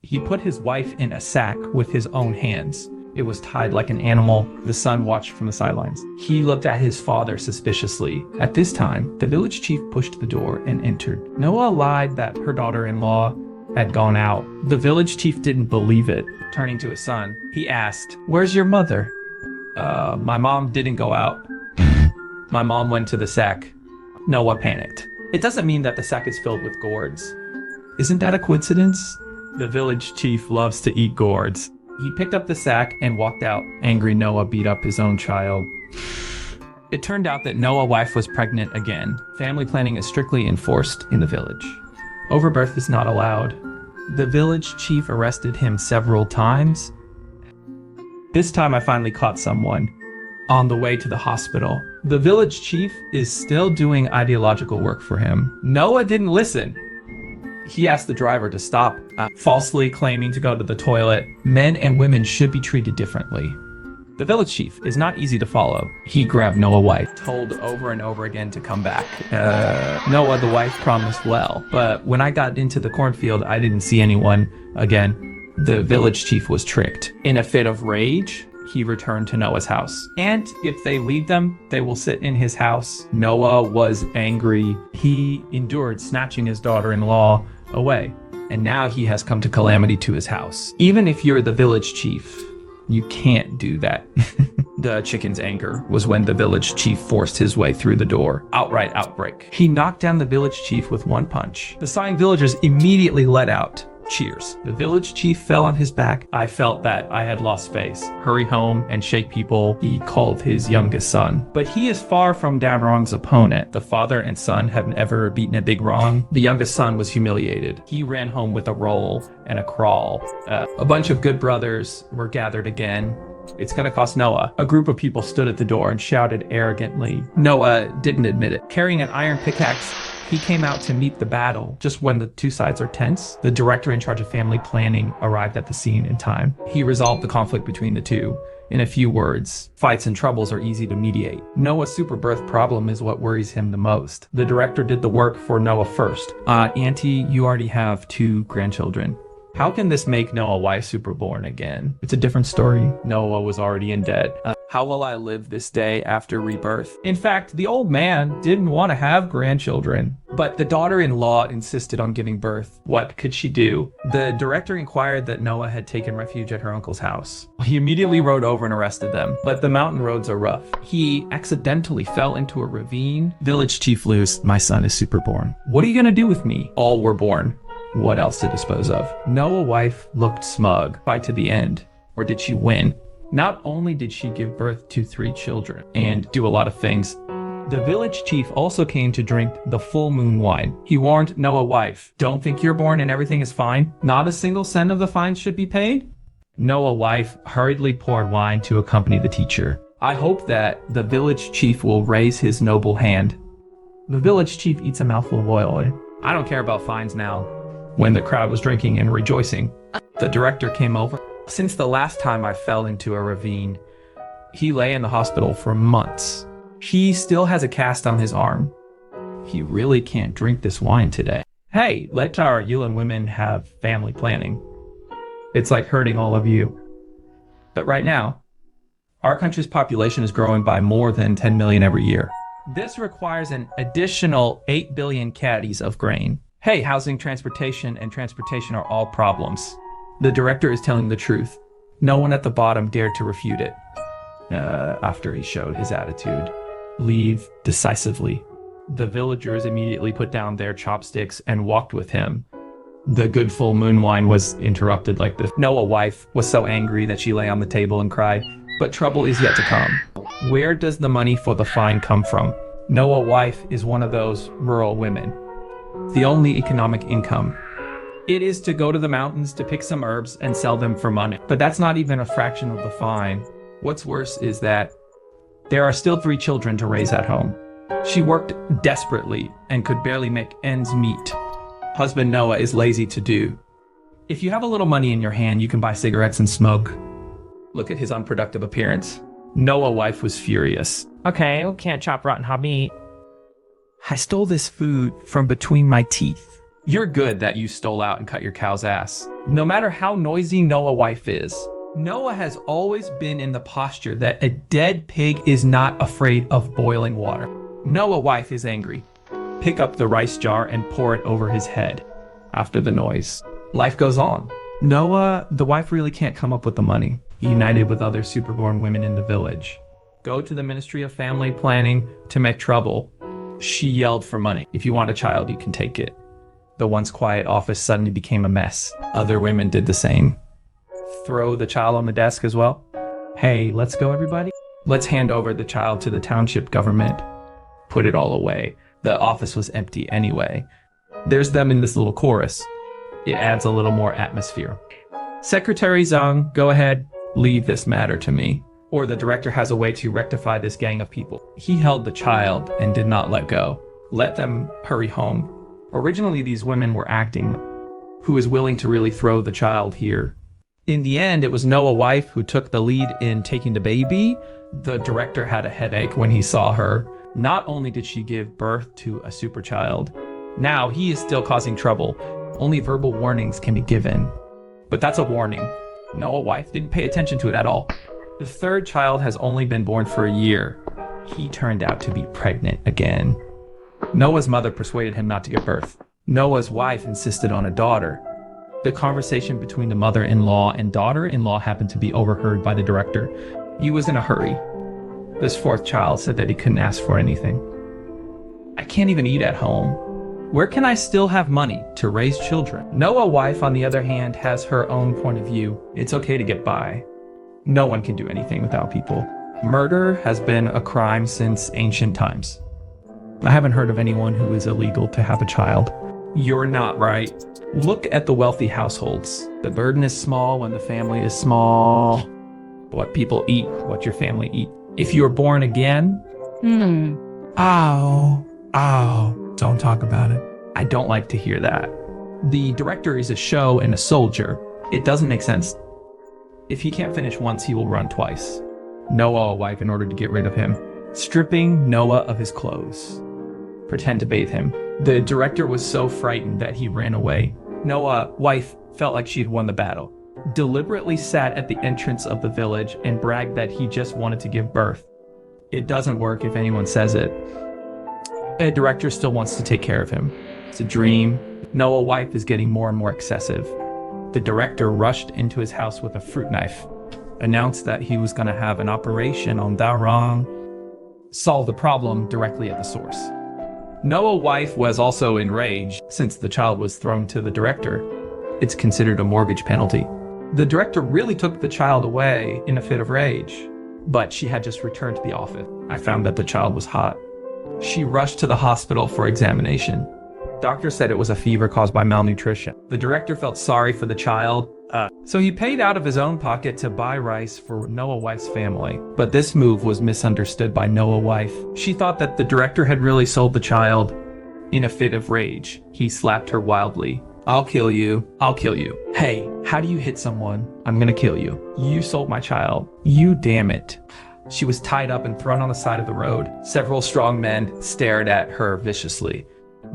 He put his wife in a sack with his own hands. It was tied like an animal. The son watched from the sidelines. He looked at his father suspiciously. At this time, the village chief pushed the door and entered. Noah lied that her daughter-in-law had gone out. The village chief didn't believe it. Turning to his son, he asked, "Where's your mother?" My mom didn't go out. My mom went to the sack." Noah panicked. "It doesn't mean that the sack is filled with gourds." "Isn't that a coincidence?" The village chief loves to eat gourds. He picked up the sack and walked out. Angry Noah beat up his own child. It turned out that Noah's wife was pregnant again. Family planning is strictly enforced in the village. Overbirth is not allowed. The village chief arrested him several times. This time I finally caught someone on the way to the hospital. The village chief is still doing ideological work for him. Noah didn't listen. He asked the driver to stop, falsely claiming to go to the toilet. Men and women should be treated differently. The village chief is not easy to follow. He grabbed Noah's wife, told over and over again to come back. Noah, the wife, promised well, but when I got into the cornfield, I didn't see anyone again. The village chief was tricked. In a fit of rage, he returned to Noah's house. And if they leave them, they will sit in his house. Noah was angry. He endured snatching his daughter-in-law away. And now he has come to calamity to his house. Even if you're the village chief, you can't do that. The chicken's anger was when the village chief forced his way through the door. Outright outbreak. He knocked down the village chief with one punch. The sighing villagers immediately let out cheers. The village chief fell on his back. I felt that I had lost face. Hurry home and shake people, he called his youngest son. But he is far from Dan Wrong's opponent. The father and son have never beaten a big wrong. The youngest son was humiliated. He ran home with a roll and a crawl. A bunch of good brothers were gathered again. It's gonna cost Noah. A group of people stood at the door and shouted arrogantly. Noah didn't admit it. Carrying an iron pickaxe, he came out to meet the battle. Just when the two sides are tense, the director in charge of family planning arrived at the scene in time. He resolved the conflict between the two. In a few words, fights and troubles are easy to mediate. Noah's superbirth problem is what worries him the most. The director did the work for Noah first. Auntie, you already have 2 grandchildren. How can this make Noah's wife superborn again? It's a different story. Noah was already in debt. How will I live this day after rebirth? In fact, the old man didn't want to have grandchildren, but the daughter-in-law insisted on giving birth. What could she do? The director inquired that Noah had taken refuge at her uncle's house. He immediately rode over and arrested them, but the mountain roads are rough. He accidentally fell into a ravine. Village chief Luce, my son is superborn. What are you gonna do with me? All were born. What else to dispose of? Noah's wife looked smug. Fight to the end. Or did she win? Not only did she give birth to 3 children and do a lot of things, the village chief also came to drink the full moon wine. He warned Noah's wife, "Don't think you're born and everything is fine. Not a single cent of the fine should be paid." Noah's wife hurriedly poured wine to accompany the teacher. I hope that the village chief will raise his noble hand. The village chief eats a mouthful of oil. I don't care about fines now. When the crowd was drinking and rejoicing, the director came over. Since the last time I fell into a ravine, he lay in the hospital for months. He still has a cast on his arm. He really can't drink this wine today. Hey, let our Yulin women have family planning. It's like hurting all of you. But right now, our country's population is growing by more than 10 million every year. This requires an additional 8 billion caddies of grain. Hey, housing, transportation, and transportation are all problems. The director is telling the truth. No one at the bottom dared to refute it. After he showed his attitude. Leave decisively. The villagers immediately put down their chopsticks and walked with him. The good full moon wine was interrupted like this. Noah's wife was so angry that she lay on the table and cried, but trouble is yet to come. Where does the money for the fine come from? Noah's wife is one of those rural women. The only economic income. It is to go to the mountains to pick some herbs and sell them for money. But that's not even a fraction of the fine. What's worse is that there are still 3 children to raise at home. She worked desperately and could barely make ends meet. Husband Noah is lazy to do. If you have a little money in your hand, you can buy cigarettes and smoke. Look at his unproductive appearance. Noah's wife was furious. Okay, can't chop rotten hot meat. I stole this food from between my teeth. You're good that you stole out and cut your cow's ass. No matter how noisy Noah's wife is, Noah has always been in the posture that a dead pig is not afraid of boiling water. Noah's wife is angry. Pick up the rice jar and pour it over his head. After the noise, life goes on. Noah, the wife, really can't come up with the money. United with other superborn women in the village, go to the Ministry of Family Planning to make trouble. She yelled for money. If you want a child, you can take it. The once quiet office suddenly became a mess. Other women did the same. Throw the child on the desk as well. Hey, let's go, everybody. Let's hand over the child to the township government. Put it all away. The office was empty anyway. There's them in this little chorus. It adds a little more atmosphere. Secretary Zhang, go ahead, leave this matter to me. Or the director has a way to rectify this gang of people. He held the child and did not let go. Let them hurry home. Originally, these women were acting. Who is willing to really throw the child here? In the end, it was Noah's wife who took the lead in taking the baby. The director had a headache when he saw her. Not only did she give birth to a super child, now he is still causing trouble. Only verbal warnings can be given. But that's a warning. Noah's wife didn't pay attention to it at all. The third child has only been born for a year. He turned out to be pregnant again. Noah's mother persuaded him not to give birth. Noah's wife insisted on a daughter. The conversation between the mother-in-law and daughter-in-law happened to be overheard by the director. He was in a hurry. This fourth child said that he couldn't ask for anything. I can't even eat at home. Where can I still have money to raise children? Noah's wife, on the other hand, has her own point of view. It's okay to get by. No one can do anything without people. Murder has been a crime since ancient times. I haven't heard of anyone who is illegal to have a child. You're not right. Look at the wealthy households. The burden is small when the family is small. What people eat, what your family eat. If you're born again, ow, don't talk about it. I don't like to hear that. The director is a show and a soldier. It doesn't make sense. If he can't finish once, he will run twice. Noah's wife in order to get rid of him. Stripping Noah of his clothes. Pretend to bathe him. The director was so frightened that he ran away. Noah's wife felt like she had won the battle. Deliberately sat at the entrance of the village and bragged that he just wanted to give birth. It doesn't work if anyone says it. A director still wants to take care of him. It's a dream. Noah's wife is getting more and more excessive. The director rushed into his house with a fruit knife, announced that he was going to have an operation on Darong, solve the problem directly at the source. Noah's wife was also enraged since the child was thrown to the director. It's considered a mortgage penalty. The director really took the child away in a fit of rage, but she had just returned to the office. I found that the child was hot. She rushed to the hospital for examination. Doctor said it was a fever caused by malnutrition. The director felt sorry for the child, so he paid out of his own pocket to buy rice for Noah's wife's family. But this move was misunderstood by Noah's wife. She thought that the director had really sold the child. In a fit of rage, he slapped her wildly. I'll kill you. I'll kill you. Hey, how do you hit someone? I'm gonna kill you. You sold my child. You damn it. She was tied up and thrown on the side of the road. Several strong men stared at her viciously.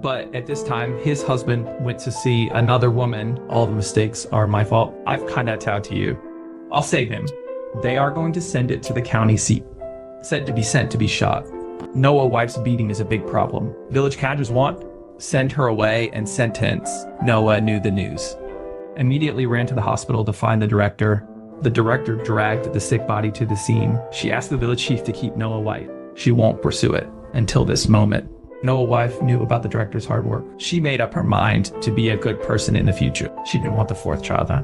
But at this time, his husband went to see another woman. All the mistakes are my fault. I've kowtowed to you. I'll save him. They are going to send it to the county seat. Said to be sent to be shot. Noah's wife's beating is a big problem. Village cadres want, send her away and sentence. Noah knew the news. Immediately ran to the hospital to find the director. The director dragged the sick body to the scene. She asked the village chief to keep Noah's wife. She won't pursue it until this moment. Noah's wife knew about the director's hard work. She made up her mind to be a good person in the future. She didn't want the fourth child, huh?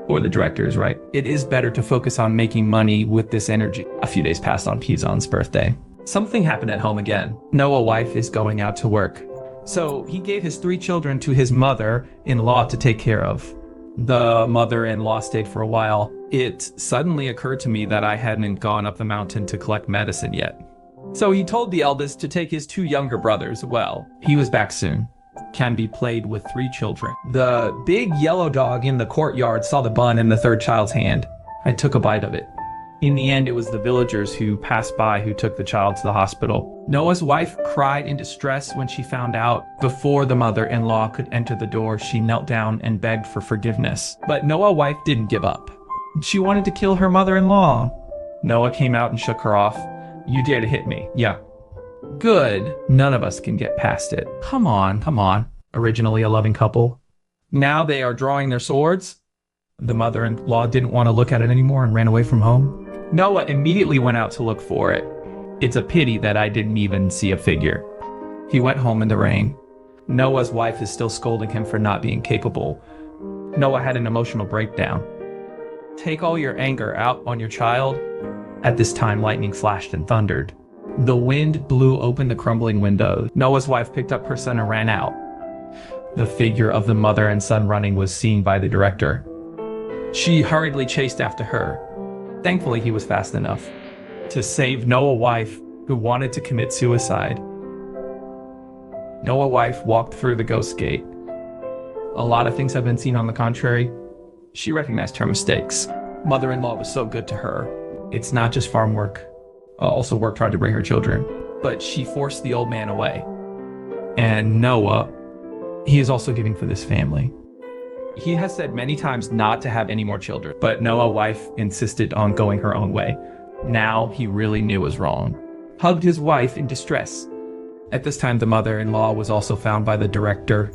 Or the director is right. It is better to focus on making money with this energy. A few days passed on Pizon's birthday. Something happened at home again. Noah's wife is going out to work. So he gave his 3 children to his mother-in-law to take care of. The mother-in-law stayed for a while. It suddenly occurred to me that I hadn't gone up the mountain to collect medicine yet. So he told the eldest to take his 2 younger brothers. Well, he was back soon. Can be played with 3 children. The big yellow dog in the courtyard saw the bun in the third child's hand. I took a bite of it. In the end, it was the villagers who passed by who took the child to the hospital. Noah's wife cried in distress when she found out. Before the mother-in-law could enter the door, she knelt down and begged for forgiveness. But Noah's wife didn't give up. She wanted to kill her mother-in-law. Noah came out and shook her off. "You dare to hit me?" "Yeah." "Good. None of us can get past it." Come on. Originally a loving couple. Now they are drawing their swords. The mother-in-law didn't want to look at it anymore and ran away from home. Noah immediately went out to look for it. "It's a pity that I didn't even see a figure." He went home in the rain. Noah's wife is still scolding him for not being capable. Noah had an emotional breakdown. "Take all your anger out on your child." At this time, lightning flashed and thundered. The wind blew open the crumbling windows. Noah's wife picked up her son and ran out. The figure of the mother and son running was seen by the director. She hurriedly chased after her. Thankfully, he was fast enough to save Noah's wife, who wanted to commit suicide. Noah's wife walked through the ghost gate. A lot of things have been seen on the contrary. She recognized her mistakes. Mother-in-law was so good to her. It's not just farm work. Also worked hard to bring her children. But she forced the old man away. And Noah, he is also giving for this family. He has said many times not to have any more children, but Noah's wife insisted on going her own way. Now he really knew was wrong. Hugged his wife in distress. At this time, the mother-in-law was also found by the director.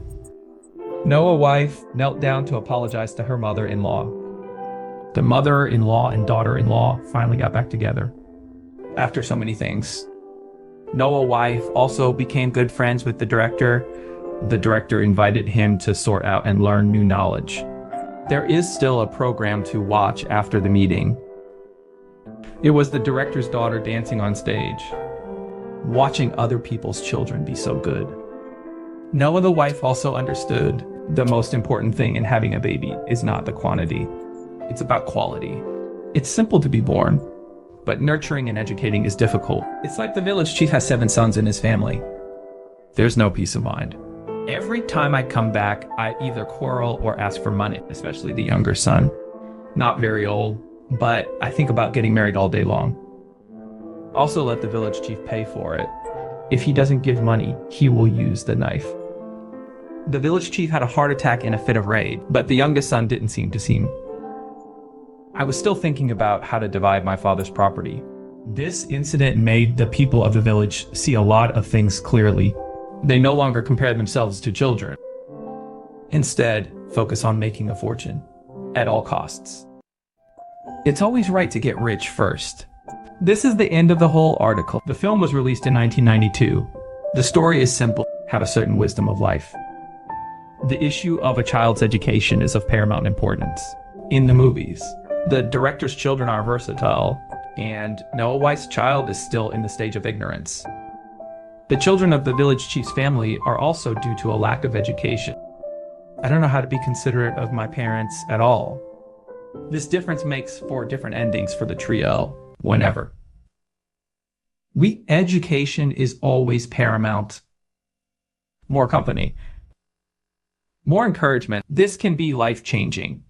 Noah's wife knelt down to apologize to her mother-in-law. The mother-in-law and daughter-in-law finally got back together. After so many things. Noah's wife also became good friends with the director. The director invited him to sort out and learn new knowledge. There is still a program to watch after the meeting. It was the director's daughter dancing on stage. Watching other people's children be so good. Noah, the wife, also understood the most important thing in having a baby is not the quantity. It's about quality. It's simple to be born, but nurturing and educating is difficult. It's like the village chief has 7 sons in his family. There's no peace of mind. Every time I come back, I either quarrel or ask for money, especially the younger son. Not very old, but I think about getting married all day long. Also let the village chief pay for it. If he doesn't give money, he will use the knife. The village chief had a heart attack in a fit of rage, but the youngest son didn't seem to seem. I was still thinking about how to divide my father's property. This incident made the people of the village see a lot of things clearly. They no longer compare themselves to children. Instead, focus on making a fortune at all costs. It's always right to get rich first. This is the end of the whole article. The film was released in 1992. The story is simple, have a certain wisdom of life. The issue of a child's education is of paramount importance. In the movies, the director's children are versatile, and Noah White's child is still in the stage of ignorance. The children of the village chief's family are also due to a lack of education. I don't know how to be considerate of my parents at all. This difference makes for different endings for the trio, whenever. Education is always paramount. More company. More encouragement. This can be life-changing.